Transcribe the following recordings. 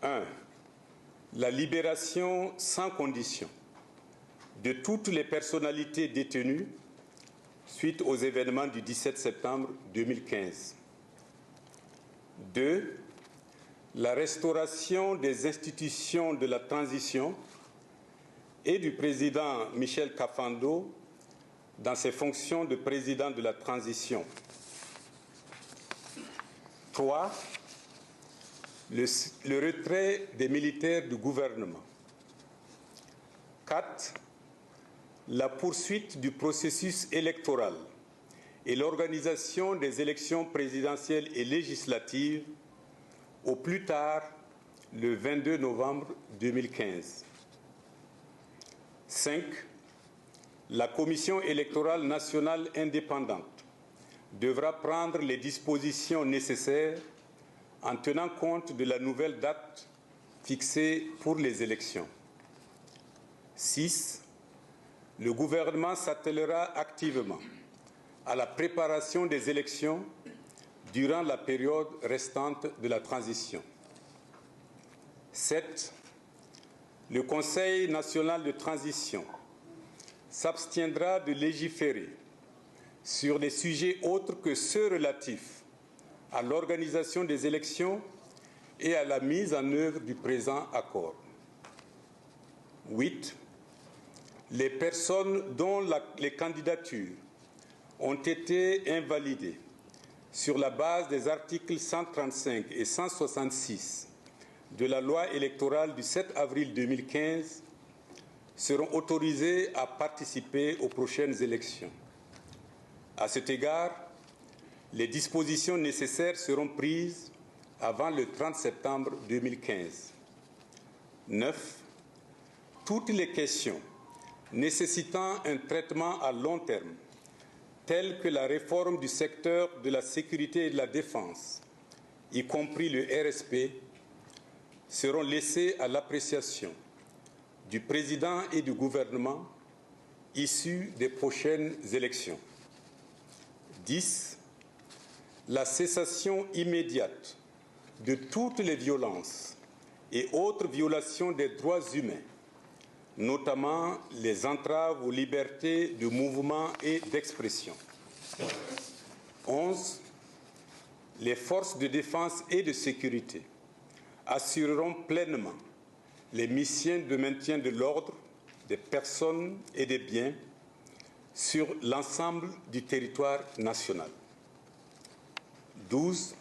1. La libération sans condition de toutes les personnalités détenues suite aux événements du 17 septembre 2015. 2. La restauration des institutions de la transition et du président Michel Kafando dans ses fonctions de président de la transition. 3. Le retrait des militaires du gouvernement. 4. La poursuite du processus électoral et l'organisation des élections présidentielles et législatives au plus tard le 22 novembre 2015. 5. La Commission électorale nationale indépendante devra prendre les dispositions nécessaires en tenant compte de la nouvelle date fixée pour les élections. 6. Le gouvernement s'attellera activement à la préparation des élections durant la période restante de la transition. 7. Le Conseil national de transition s'abstiendra de légiférer sur des sujets autres que ceux relatifs à l'organisation des élections et à la mise en œuvre du présent accord. 8. Les personnes dont les candidatures ont été invalidées sur la base des articles 135 et 166 de la loi électorale du 7 avril 2015 seront autorisées à participer aux prochaines élections. À cet égard, les dispositions nécessaires seront prises avant le 30 septembre 2015. 9. Toutes les questions nécessitant un traitement à long terme, telles que la réforme du secteur de la sécurité et de la défense, y compris le RSP, seront laissées à l'appréciation du président et du gouvernement issus des prochaines élections. 10. La cessation immédiate de toutes les violences et autres violations des droits humains, notamment les entraves aux libertés de mouvement et d'expression. 11. Les forces de défense et de sécurité assureront pleinement les missions de maintien de l'ordre des personnes et des biens sur l'ensemble du territoire national. 12.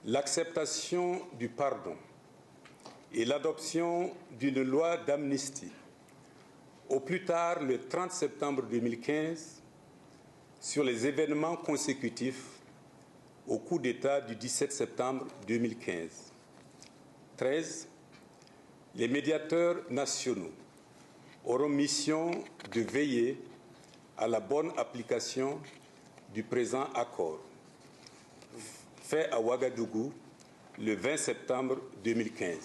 L'acceptation du pardon et l'adoption d'une loi d'amnistie au plus tard le 30 septembre 2015 sur les événements consécutifs au coup d'État du 17 septembre 2015. 13. Les médiateurs nationaux auront mission de veiller à la bonne application du présent accord, fait à Ouagadougou le 20 septembre 2015.